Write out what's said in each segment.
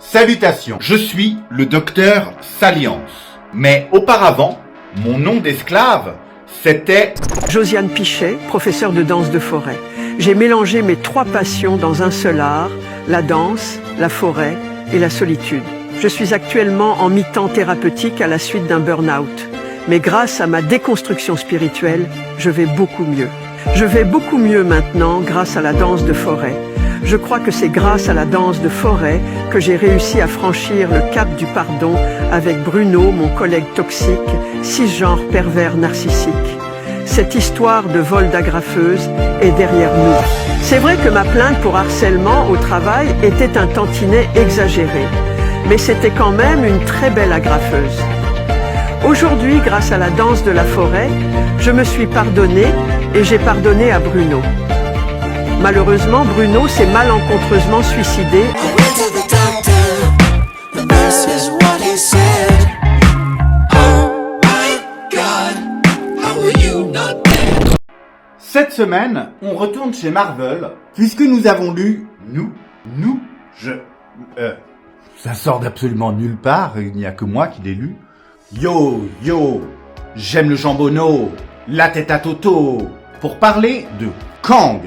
Salutations, je suis le docteur Salience. Mais auparavant, mon nom d'esclave, c'était Josiane Pichet, professeure de danse de forêt. J'ai mélangé mes 3 passions dans un seul art, la danse, la forêt et la solitude. Je suis actuellement en mi-temps thérapeutique à la suite d'un burn-out. Mais grâce à ma déconstruction spirituelle, je vais beaucoup mieux. Je vais beaucoup mieux maintenant grâce à la danse de forêt. Je crois que c'est grâce à la danse de forêt que j'ai réussi à franchir le cap du pardon avec Bruno, mon collègue toxique, cisgenre pervers narcissique. Cette histoire de vol d'agrafeuse est derrière nous. C'est vrai que ma plainte pour harcèlement au travail était un tantinet exagéré, mais c'était quand même une très belle agrafeuse. Aujourd'hui, grâce à la danse de la forêt, je me suis pardonnée et j'ai pardonné à Bruno. Malheureusement, Bruno s'est malencontreusement suicidé. Cette semaine, on retourne chez Marvel, puisque nous avons lu, ça sort d'absolument nulle part, il n'y a que moi qui l'ai lu. Yo, j'aime le jambonneau, la tête à Toto, pour parler de Kang,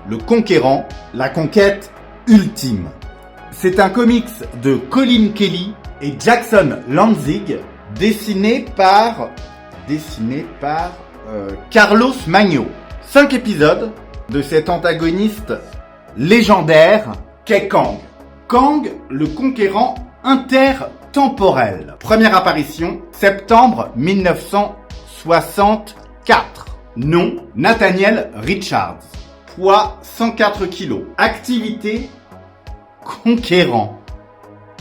le conquérant, la conquête ultime. C'est un comics de Colin Kelly et Jackson Lanzig, dessiné par Carlos Magno. 5 épisodes de cet antagoniste légendaire qu'est Kang. Kang, le conquérant intertemporel. Première apparition, septembre 1964. Nom, Nathaniel Richards. Poids, 104 kg. Activité, conquérant.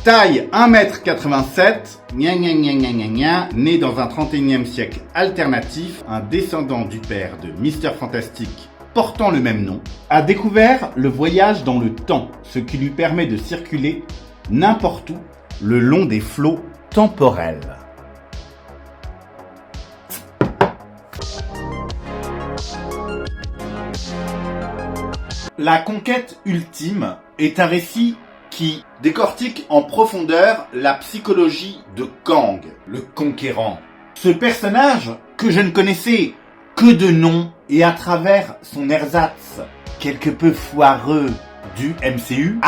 Taille, 1m87. Né dans un 31e siècle alternatif, un descendant du père de Mr. Fantastic portant le même nom, a découvert le voyage dans le temps, ce qui lui permet de circuler n'importe où le long des flots temporels. La conquête ultime est un récit qui décortique en profondeur la psychologie de Kang, le conquérant. Ce personnage, que je ne connaissais que de nom et à travers son ersatz quelque peu foireux du MCU,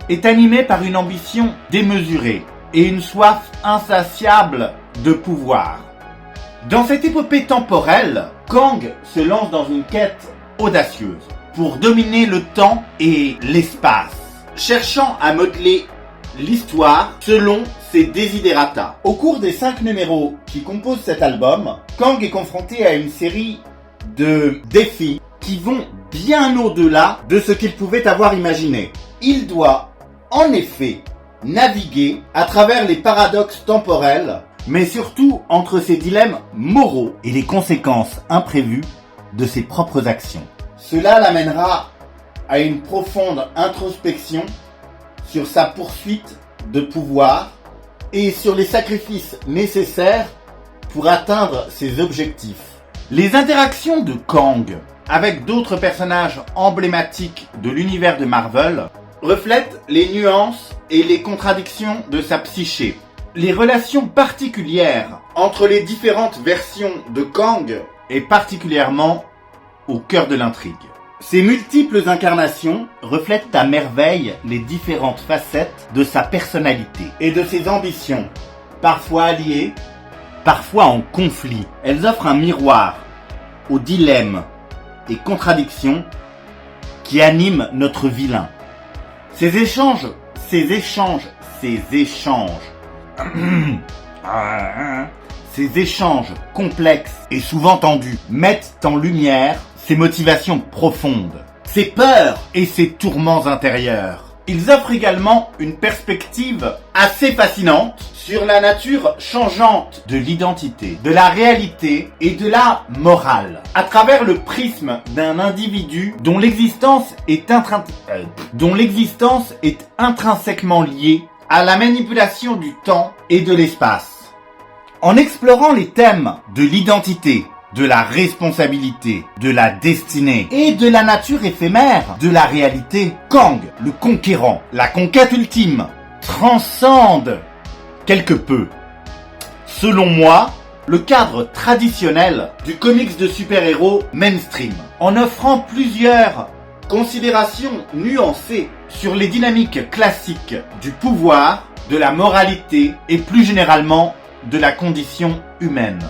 est animé par une ambition démesurée et une soif insatiable de pouvoir. Dans cette épopée temporelle, Kang se lance dans une quête audacieuse pour dominer le temps et l'espace, cherchant à modeler l'histoire selon ses desiderata. Au cours des 5 numéros qui composent cet album, Kang est confronté à une série de défis qui vont bien au-delà de ce qu'il pouvait avoir imaginé. Il doit, en effet, naviguer à travers les paradoxes temporels, mais surtout entre ses dilemmes moraux et les conséquences imprévues de ses propres actions. Cela l'amènera à une profonde introspection sur sa poursuite de pouvoir et sur les sacrifices nécessaires pour atteindre ses objectifs. Les interactions de Kang avec d'autres personnages emblématiques de l'univers de Marvel reflètent les nuances et les contradictions de sa psyché. Les relations particulières entre les différentes versions de Kang est particulièrement au cœur de l'intrigue. Ces multiples incarnations reflètent à merveille les différentes facettes de sa personnalité et de ses ambitions, parfois alliées, parfois en conflit. Elles offrent un miroir aux dilemmes et contradictions qui animent notre vilain. Ces échanges complexes et souvent tendus mettent en lumière ses motivations profondes, ses peurs et ses tourments intérieurs. Ils offrent également une perspective assez fascinante sur la nature changeante de l'identité, de la réalité et de la morale, à travers le prisme d'un individu dont l'existence est intrinsèquement liée à la manipulation du temps et de l'espace. En explorant les thèmes de l'identité, de la responsabilité, de la destinée et de la nature éphémère de la réalité, Kang, le conquérant, la conquête ultime, transcende quelque peu, selon moi, le cadre traditionnel du comics de super-héros mainstream, en offrant plusieurs considérations nuancées sur les dynamiques classiques du pouvoir, de la moralité et plus généralement de la condition humaine.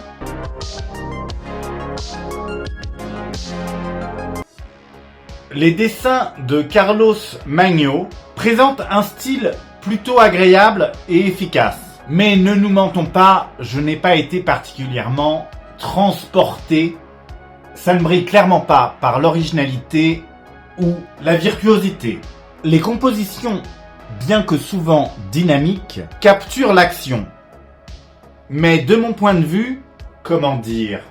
Les dessins de Carlos Magno présentent un style plutôt agréable et efficace. Mais ne nous mentons pas, je n'ai pas été particulièrement transporté. Ça ne brille clairement pas par l'originalité ou la virtuosité. Les compositions, bien que souvent dynamiques, capturent l'action. Mais de mon point de vue, comment dire,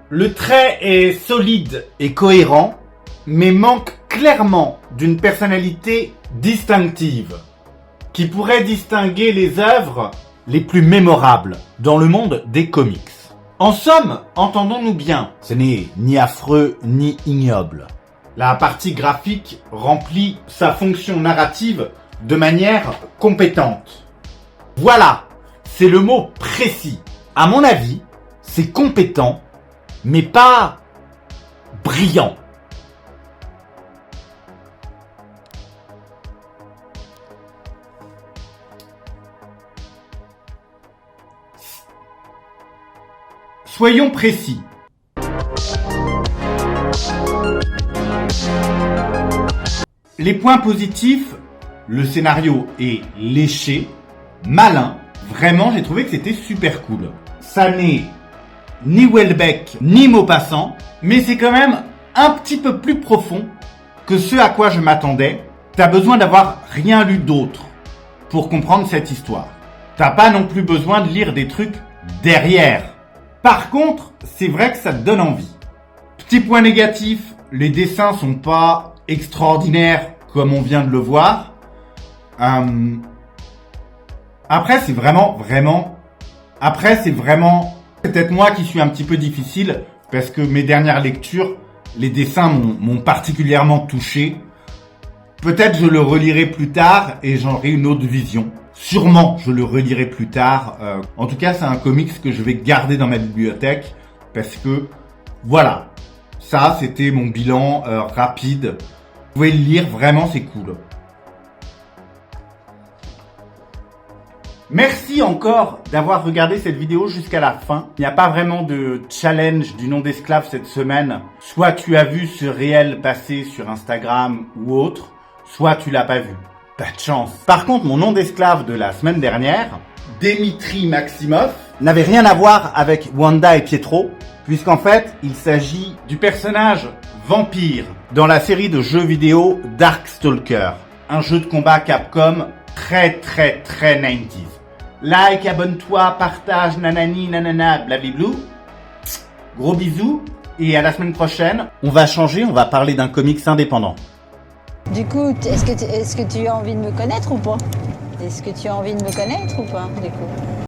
le trait est solide et cohérent, mais manque clairement d'une personnalité distinctive, qui pourrait distinguer les œuvres les plus mémorables dans le monde des comics. En somme, entendons-nous bien, ce n'est ni affreux ni ignoble. La partie graphique remplit sa fonction narrative de manière compétente. Voilà, c'est le mot précis. À mon avis, c'est compétent, mais pas brillant. Soyons précis. Les points positifs, le scénario est léché, malin. Vraiment, j'ai trouvé que c'était super cool. Ça n'est ni Welbeck, ni Maupassant, mais c'est quand même un petit peu plus profond que ce à quoi je m'attendais. T'as besoin d'avoir rien lu d'autre pour comprendre cette histoire. T'as pas non plus besoin de lire des trucs derrière. Par contre, c'est vrai que ça te donne envie. Petit point négatif, les dessins sont pas extraordinaires comme on vient de le voir. Après, c'est vraiment... C'est peut-être moi qui suis un petit peu difficile parce que mes dernières lectures, les dessins m'ont particulièrement touché. Peut-être je le relirai plus tard et j'aurai une autre vision. Sûrement, je le relirai plus tard. En tout cas, c'est un comics que je vais garder dans ma bibliothèque parce que, voilà, ça, c'était mon bilan rapide. Vous pouvez le lire, vraiment, c'est cool. Merci encore d'avoir regardé cette vidéo jusqu'à la fin. Il n'y a pas vraiment de challenge du nom d'esclave cette semaine. Soit tu as vu ce réel passer sur Instagram ou autre, soit tu l'as pas vu. Pas de chance. Par contre, mon nom d'esclave de la semaine dernière, Dimitri Maximov, n'avait rien à voir avec Wanda et Pietro, puisqu'en fait, il s'agit du personnage vampire dans la série de jeux vidéo Darkstalker, un jeu de combat Capcom très 90s. Like, abonne-toi, partage, nanani, nanana, blablablou. Gros bisous, et à la semaine prochaine, on va changer, on va parler d'un comics indépendant. Du coup, est-ce que tu as envie de me connaître ou pas? Est-ce que tu as envie de me connaître ou pas, du coup?